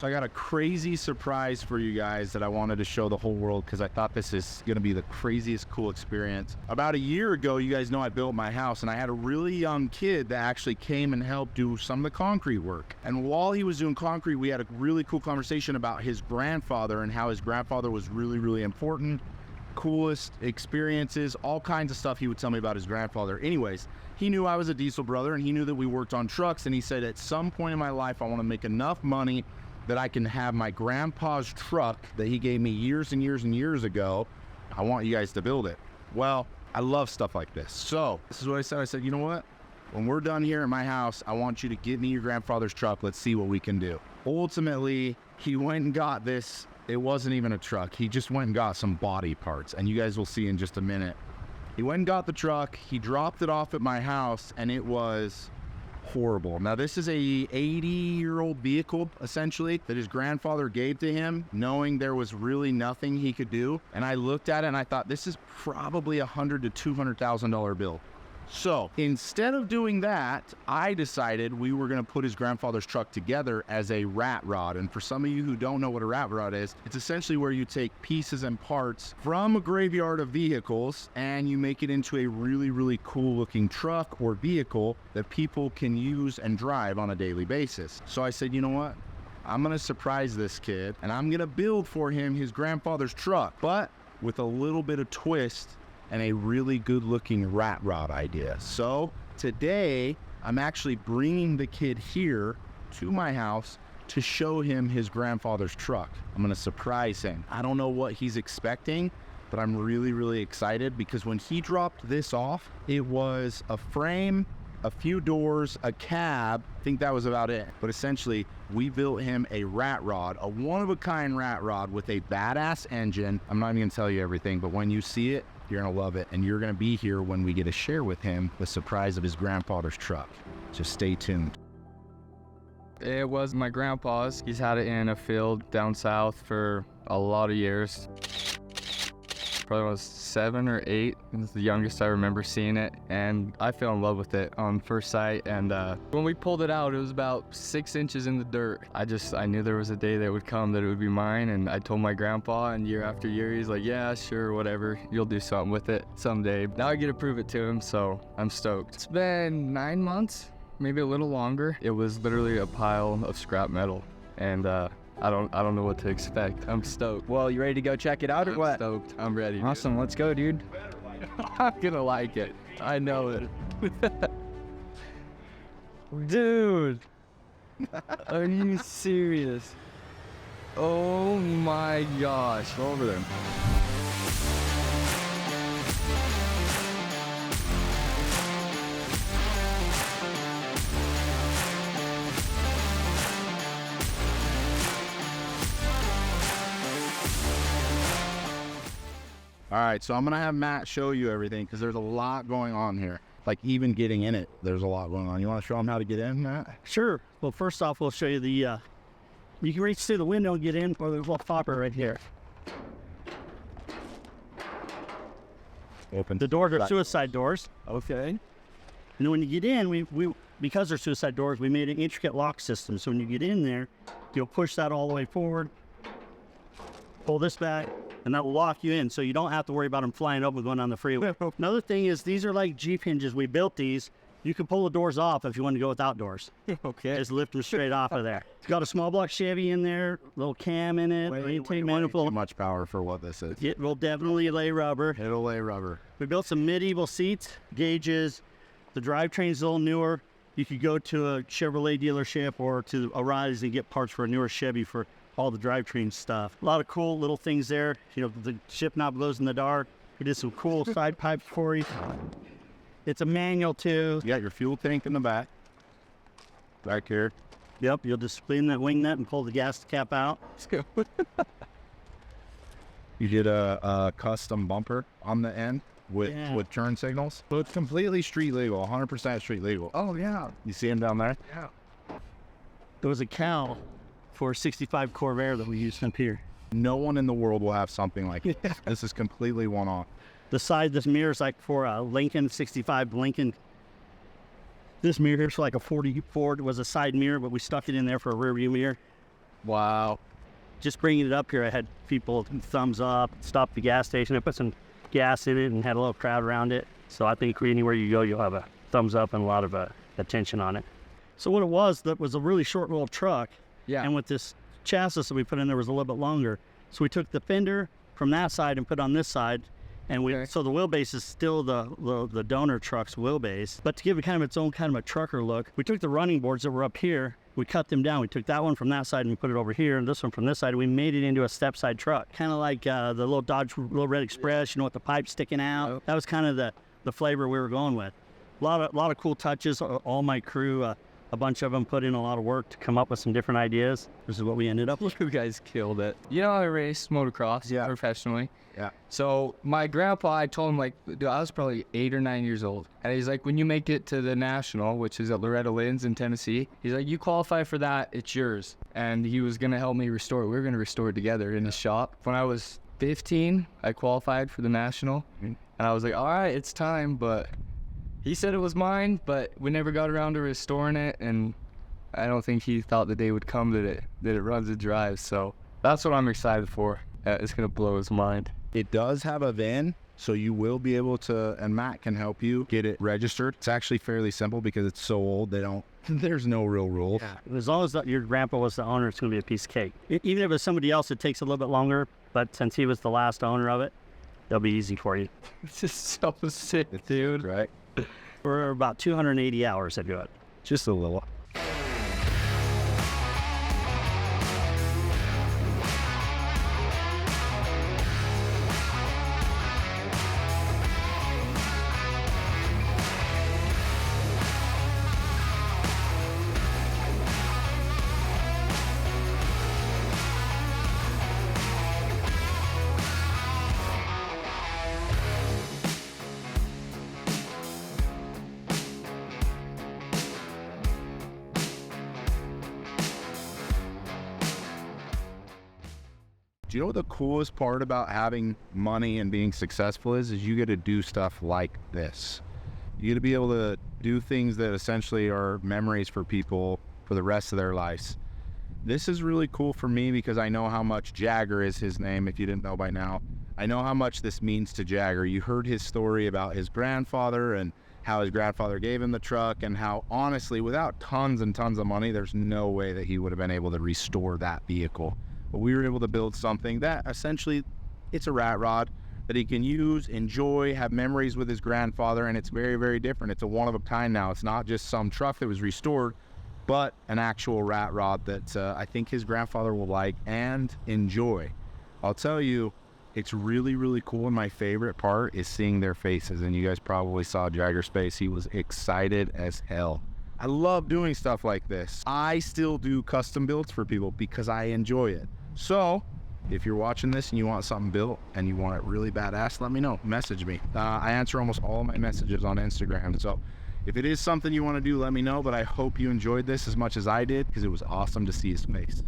So I got a crazy surprise for you guys that I wanted to show the whole world because I thought this is going to be the craziest cool experience. About a year ago, you guys know I built my house, and I had a really young kid that actually came and helped do some of the concrete work. And while he was doing concrete, we had a really cool conversation about his grandfather and how his grandfather was really, really important. Coolest experiences, all kinds of stuff he would tell me about his grandfather. Anyways, he knew I was a diesel brother, and he knew that we worked on trucks, and he said at some point in my life I want to make enough money that I can have my grandpa's truck that he gave me years and years and years ago. I want you guys to build it. Well, I love stuff like this. So this is what I said. I said, you know what? When we're done here in my house, I want you to get me your grandfather's truck. Let's see what we can do. Ultimately, he went and got this. It wasn't even a truck. He just went and got some body parts, and you guys will see in just a minute. He went and got the truck. He dropped it off at my house, and it was horrible. Now, this is a 80-year-old vehicle, essentially, that his grandfather gave to him, knowing there was really nothing he could do. And I looked at it and I thought, this is probably $100,000 to $200,000 bill. So instead of doing that, I decided we were going to put his grandfather's truck together as a rat rod. And for some of you who don't know what a rat rod is, it's essentially where you take pieces and parts from a graveyard of vehicles and you make it into a really, really cool looking truck or vehicle that people can use and drive on a daily basis. So I said, you know what? I'm going to surprise this kid and I'm going to build for him his grandfather's truck, but with a little bit of twist and a really good looking rat rod idea. So today I'm actually bringing the kid here to my house to show him his grandfather's truck. I'm gonna surprise him. I don't know what he's expecting, but I'm really, really excited because when he dropped this off, it was a frame, a few doors, a cab. I think that was about it. But essentially, we built him a rat rod, a one-of-a-kind rat rod with a badass engine. I'm not even gonna tell you everything, but when you see it, you're gonna love it, and you're gonna be here when we get to share with him the surprise of his grandfather's truck. Just stay tuned. It was my grandpa's. He's had it in a field down south for a lot of years. Probably was 7 or 8. It's the youngest I remember seeing it, and I fell in love with it on first sight. And when we pulled it out, it was about 6 inches in the dirt. I knew there was a day that would come that it would be mine, and I told my grandpa, and year after year, he's like, yeah, sure, whatever. You'll do something with it someday. Now I get to prove it to him, so I'm stoked. It's been 9 months, maybe a little longer. It was literally a pile of scrap metal, and I don't know what to expect. I'm stoked. Well, you ready to go check it out or what? I'm stoked. I'm ready. Awesome. Let's go, dude. I'm gonna like it. I know it. Dude. Are you serious? Oh my gosh. Go over there. All right, so I'm gonna have Matt show you everything because there's a lot going on here. Like even getting in it, there's a lot going on. You wanna show him how to get in, Matt? Sure. Well, first off, we'll show you the, you can reach through the window and get in, or there's a little popper right here. Open. The doors are suicide doors. Okay. And then when you get in, we because they're suicide doors, we made an intricate lock system. So when you get in there, you'll push that all the way forward, pull this back, and that will lock you in, so you don't have to worry about them flying open going on the freeway. Another thing is these are like Jeep hinges. We built these. You can pull the doors off if you want to go without doors. Okay. Just lift them straight off of there. It's got a small block Chevy in there, little cam in it. Too much power for what this is. It will definitely lay rubber. It'll lay rubber. We built some medieval seats, gauges. The drivetrain's a little newer. You could go to a Chevrolet dealership or to a Rise and get parts for a newer Chevy for all the drivetrain stuff. A lot of cool little things there. You know, the shift knob glows in the dark. We did some cool side pipes for you. It's a manual too. You got your fuel tank in the back here. Yep, you'll just spin that wing nut and pull the gas cap out. Let's go. You did a custom bumper on the end with turn signals. So it's completely street legal, 100% street legal. Oh, yeah. You see him down there? Yeah. There was a cowl for a 65 Corvair that we used up here. No one in the world will have something like this. This is completely one-off. The side, this mirror is like for a Lincoln 65 Lincoln. This mirror here's for like a 40 Ford. It was a side mirror, but we stuck it in there for a rear view mirror. Wow. Just bringing it up here, I had people thumbs up, stopped the gas station. I put some gas in it and had a little crowd around it. So I think anywhere you go, you'll have a thumbs up and a lot of attention on it. So what it was, that was a really short little truck. Yeah. And with this chassis that we put in there was a little bit longer. So we took the fender from that side and put on this side. And so the wheelbase is still the donor truck's wheelbase, but to give it kind of its own kind of a trucker look, we took the running boards that were up here, we cut them down. We took that one from that side and we put it over here, and this one from this side. We made it into a step-side truck, kind of like the little Dodge Little Red Express, you know, with the pipe sticking out. Yep. That was kind of the flavor we were going with. A lot of cool touches. All my crew, a bunch of them put in a lot of work to come up with some different ideas. This is what we ended up with. You guys killed it. You know, I raced motocross professionally. Yeah. So my grandpa, I told him, like, dude, I was probably 8 or 9 years old. And he's like, when you make it to the National, which is at Loretta Lynn's in Tennessee, he's like, you qualify for that, it's yours. And he was going to help me restore it. We were going to restore it together in his shop. When I was 15, I qualified for the National. And I was like, all right, it's time. But he said it was mine, but we never got around to restoring it. And I don't think he thought the day would come that it runs and drives. So that's what I'm excited for. It's going to blow his mind. It does have a VIN, so you will be able to, and Matt can help you get it registered. It's actually fairly simple because it's so old, there's no real rules. Yeah. As long as your grandpa was the owner, it's going to be a piece of cake. Even if it's somebody else, it takes a little bit longer, but since he was the last owner of it, they'll be easy for you. It's just so sick, dude. Right? For about 280 hours, I do it. Just a little. Do you know what the coolest part about having money and being successful is you get to do stuff like this. You get to be able to do things that essentially are memories for people for the rest of their lives. This is really cool for me because I know how much Jagger is his name, if you didn't know by now. I know how much this means to Jagger. You heard his story about his grandfather and how his grandfather gave him the truck, and how honestly, without tons and tons of money, there's no way that he would have been able to restore that vehicle. But we were able to build something that essentially, it's a rat rod that he can use, enjoy, have memories with his grandfather, and it's very, very different. It's a one of a kind now. It's not just some truck that was restored, but an actual rat rod that I think his grandfather will like and enjoy. I'll tell you, it's really, really cool, and my favorite part is seeing their faces, and you guys probably saw Jagger's face. He was excited as hell. I love doing stuff like this. I still do custom builds for people because I enjoy it. So if you're watching this and you want something built and you want it really badass, let me know. Message me. I answer almost all of my messages on Instagram. So if it is something you want to do, let me know. But I hope you enjoyed this as much as I did, because it was awesome to see his face.